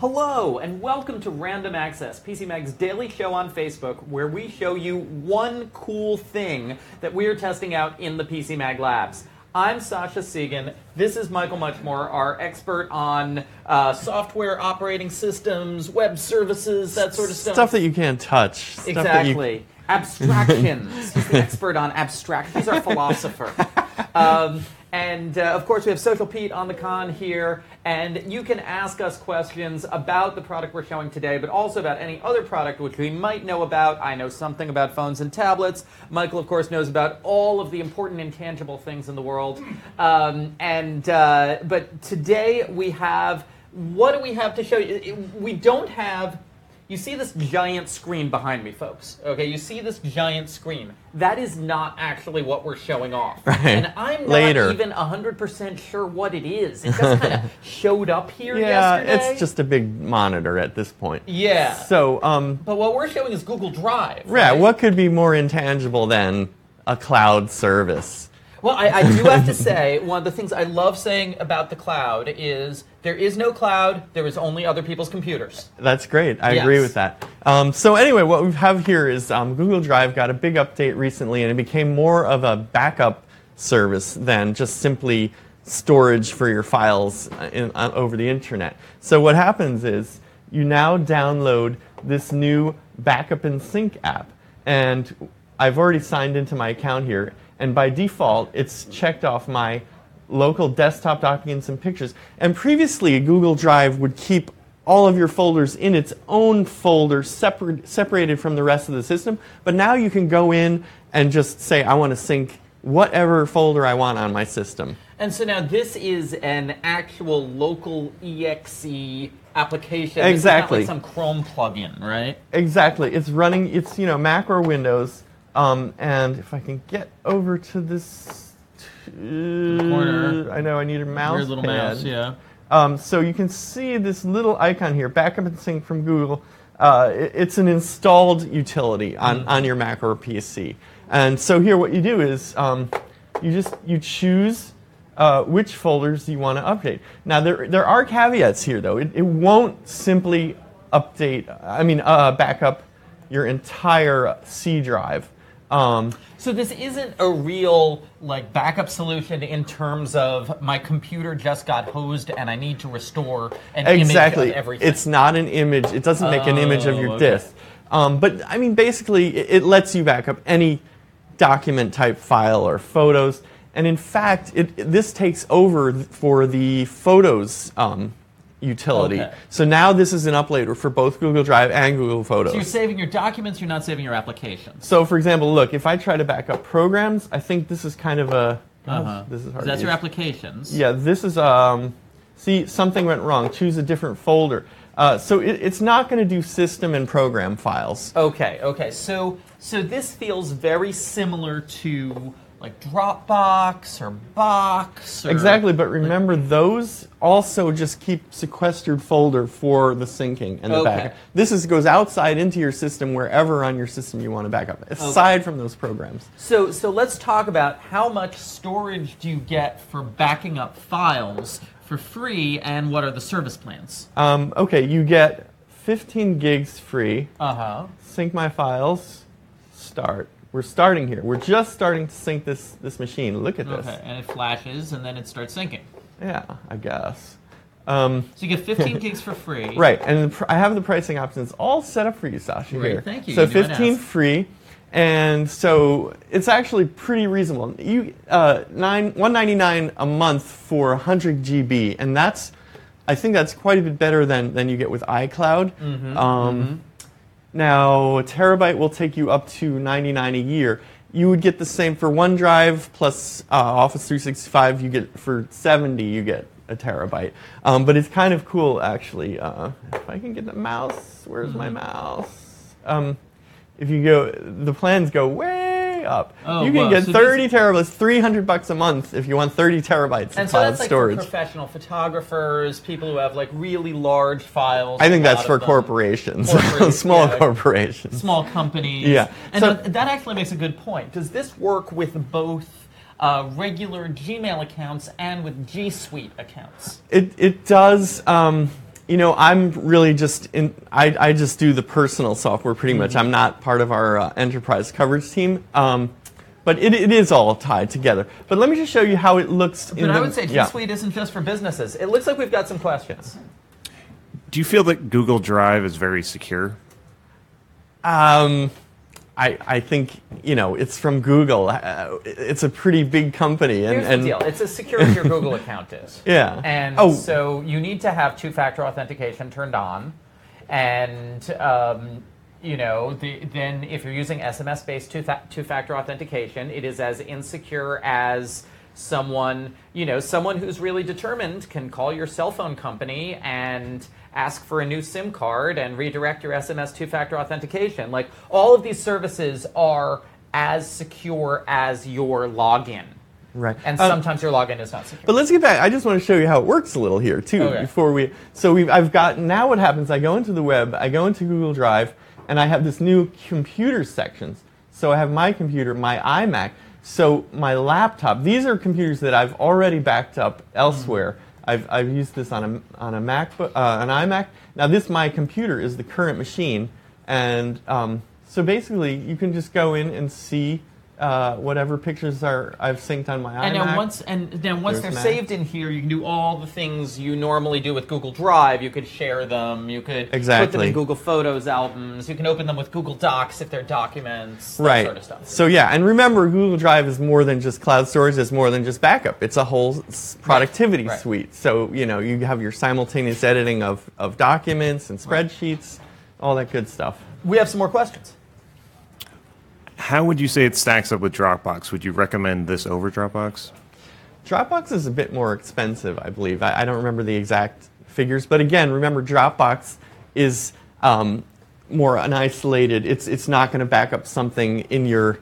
Hello, and welcome to Random Access, PC Mag's daily show on Facebook, where we show you one cool thing that we're testing out in the PC Mag labs. I'm Sasha Segan. This is Michael Muchmore, our expert on software, operating systems, web services, that sort of stuff. Stuff that you can't touch. Exactly. Abstractions. He's the expert on abstraction. He's our philosopher. And of course, we have Social Pete on the con here, and you can ask us questions about the product we're showing today, but also about any other product which we might know about. I know something about phones and tablets. Michael, of course, knows about all of the important intangible things in the world. But today we have, what do we have to show you? We don't have. You see this giant screen behind me, folks. Okay, you see this giant screen. That is not actually what we're showing off. Right. And I'm not even 100% sure what it is. It just kind of showed up here yesterday. Yeah, it's just a big monitor at this point. Yeah. So, but what we're showing is Google Drive. Yeah, right? what could be more intangible than a cloud service? Well, I do have to say, one of the things I love saying about the cloud is there is no cloud, there is only other people's computers. That's great. I agree with that. So anyway, what we have here is Google Drive got a big update recently, and it became more of a backup service than just simply storage for your files over the internet. So what happens is you now download this new Backup and Sync app, and I've already signed into my account here. And by default, it's checked off my local desktop documents and pictures. And previously, Google Drive would keep all of your folders in its own folder, separated from the rest of the system. But now you can go in and just say, I want to sync whatever folder I want on my system. And so now this is an actual local exe application. Exactly. It's not like some Chrome plugin, right? Exactly. It's running, it's Mac or Windows. And if I can get over to this corner, I know I need a mouse. Weird little mouse, yeah. So you can see this little icon here, Backup and Sync from Google. It's an installed utility on your Mac or PC. And so here, what you do is you choose which folders you want to update. Now there are caveats here, though. It won't simply back up your entire C drive. So this isn't a real backup solution in terms of my computer just got hosed and I need to restore an image of everything. It's not an image. It doesn't make an image of your disk. But basically, it lets you back up any document type file or photos. And in fact, this takes over for the Photos utility. Okay. So now this is an uploader for both Google Drive and Google Photos. So you're saving your documents, you're not saving your applications. So for example, look, if I try to back up programs, I think this is kind of a... This is hard. So that's your applications. Yeah, this is... see, something went wrong. Choose a different folder. So it's not going to do system and program files. Okay. So this feels very similar to Dropbox or Box. Exactly, but remember, those also just keep sequestered folder for the syncing and the backup. This goes outside into your system wherever on your system you want to back up, aside from those programs. So let's talk about how much storage do you get for backing up files for free, and what are the service plans? Okay, you get 15 gigs free. Sync my files. Start. We're starting here. We're just starting to sync this machine. Look at this. Okay, and it flashes, and then it starts syncing. Yeah, I guess. So you get 15 gigs for free. Right, and I have the pricing options all set up for you, Sasha. Great, here. thank you. So 15 free, and so it's actually pretty reasonable. $199 a month for 100 GB, and I think that's quite a bit better than you get with iCloud. Now, a terabyte will take you up to $99 a year. You would get the same for OneDrive plus Office 365. You get for $70, you get a terabyte. But it's kind of cool, actually. If I can get the mouse, where's my mouse? If you go, the plans go way up. You can get 30 terabytes, $300 a month if you want 30 terabytes of cloud storage. For professional photographers, people who have really large files. I think that's for corporations, small corporations, small companies. Yeah, and that actually makes a good point. Does this work with both regular Gmail accounts and with G Suite accounts? It does. You know, I'm really just I just do the personal software pretty much. I'm not part of our enterprise coverage team. But it is all tied together. But let me just show you how it looks. But I would say G Suite isn't just for businesses. It looks like we've got some questions. Do you feel that Google Drive is very secure? I think, you know, it's from Google. It's a pretty big company. Here's the deal. It's as secure as your Google account is. Yeah. And so you need to have two-factor authentication turned on. And, you know, then if you're using SMS-based two-factor authentication, it is as insecure as someone, you know, someone who's really determined can call your cell phone company and ask for a new SIM card and redirect your SMS two-factor authentication. Like, all of these services are as secure as your login. Right. And sometimes your login is not secure. But let's get back. I just want to show you how it works a little here, too, before we... So I've got... Now what happens, I go into the web, I go into Google Drive, and I have this new computer sections. So I have my computer, my iMac, so my laptop. These are computers that I've already backed up elsewhere. I've used this on a MacBook, an iMac. Now my computer is the current machine, and so basically you can just go in and see whatever pictures I've synced on my iMac. And then once they're saved in here, you can do all the things you normally do with Google Drive. You could share them. You could put them in Google Photos albums. You can open them with Google Docs if they're documents. That sort of stuff. So yeah, and remember, Google Drive is more than just cloud storage. It's more than just backup. It's a whole productivity suite. So you know, you have your simultaneous editing of documents and spreadsheets, all that good stuff. We have some more questions. How would you say it stacks up with Dropbox? Would you recommend this over Dropbox? Dropbox is a bit more expensive, I believe. I don't remember the exact figures, but again, remember Dropbox is more an isolated. It's not going to back up something in your,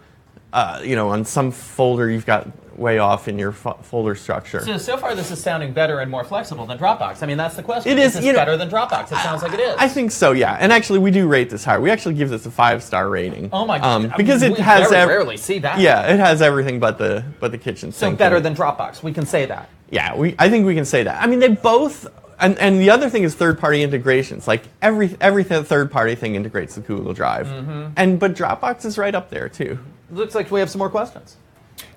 you know, on some folder you've got way off in your folder structure. So far this is sounding better and more flexible than Dropbox. I mean, that's the question. It is, this better than Dropbox? It sounds like it is. I think so, yeah. And actually, we do rate this higher. We actually give this a 5-star rating. Oh my god! Because it has very rarely see that. Yeah, it has everything but the kitchen sink. So better than Dropbox. We can say that. Yeah, I think we can say that. I mean, they both. And the other thing is third-party integrations. Like every third-party thing integrates with Google Drive, but Dropbox is right up there too. Looks like we have some more questions.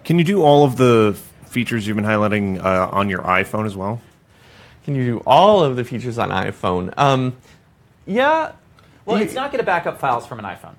Can you do all of the features you've been highlighting on your iPhone as well? Can you do all of the features on iPhone? Yeah. Well, it's not going to back up files from an iPhone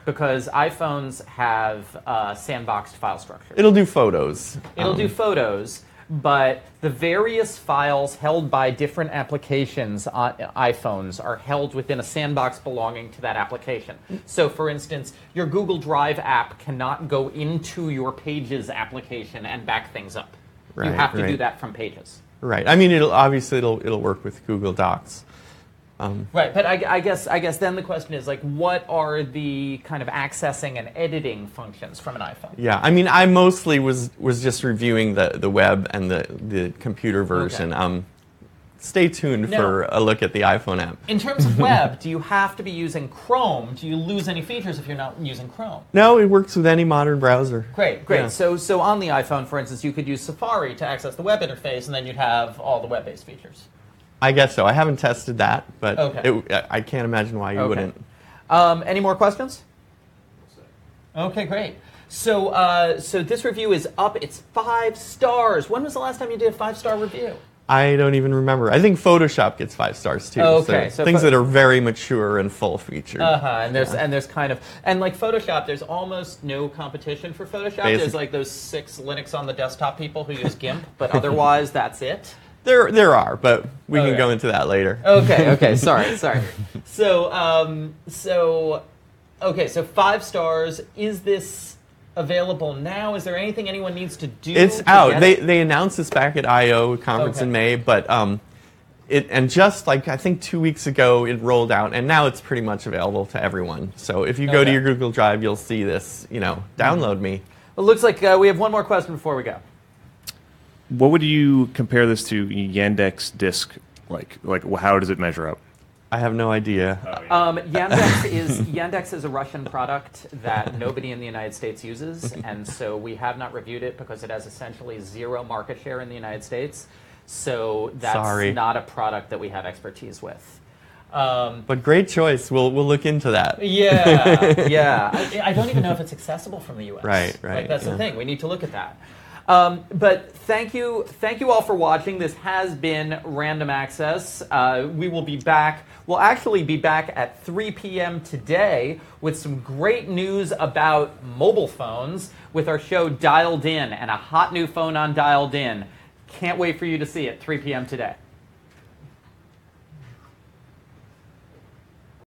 because iPhones have sandboxed file structure. It'll do photos. It'll do photos, but the various files held by different applications on iPhones are held within a sandbox belonging to that application. So, for instance, your Google Drive app cannot go into your Pages application and back things up. You have to do that from Pages. Right. I mean, it'll work with Google Docs. Right, but I guess then the question is, like, what are the kind of accessing and editing functions from an iPhone? Yeah, I mean, I mostly was just reviewing the web and the computer version. Okay. Stay tuned for a look at the iPhone app. In terms of web, do you have to be using Chrome? Do you lose any features if you're not using Chrome? No, it works with any modern browser. Great. Yeah. So on the iPhone, for instance, you could use Safari to access the web interface, and then you'd have all the web-based features. I guess so. I haven't tested that, but I can't imagine why you wouldn't. Any more questions? Okay, great. So this review is up. It's 5 stars. When was the last time you did a 5-star review? I don't even remember. I think Photoshop gets 5 stars too. Okay, so things that are very mature and full featured. And there's kind of like Photoshop. There's almost no competition for Photoshop. There's like those 6 Linux on the desktop people who use GIMP, but otherwise that's it. There are, but we can go into that later. Okay. Sorry. So 5 stars. Is this available now? Is there anything anyone needs to do? It's out. They announced this back at I/O conference in May, but and just like I think 2 weeks ago it rolled out, and now it's pretty much available to everyone. So if you go to your Google Drive, you'll see this. Download me. Well, it looks like we have one more question before we go. What would you compare this to Yandex Disk? Like how does it measure up? I have no idea. Yandex is a Russian product that nobody in the United States uses, and so we have not reviewed it because it has essentially 0 market share in the United States. So that's Sorry. not a product that we have expertise with. But great choice. We'll look into that. Yeah, yeah. I don't even know if it's accessible from the U.S. Right, Like, that's yeah. the thing. We need to look at that. But thank you all for watching. This has been Random Access. We will be back. We'll actually be back at 3 p.m. today with some great news about mobile phones with our show Dialed In and a hot new phone on Dialed In. Can't wait for you to see it, 3 p.m. today.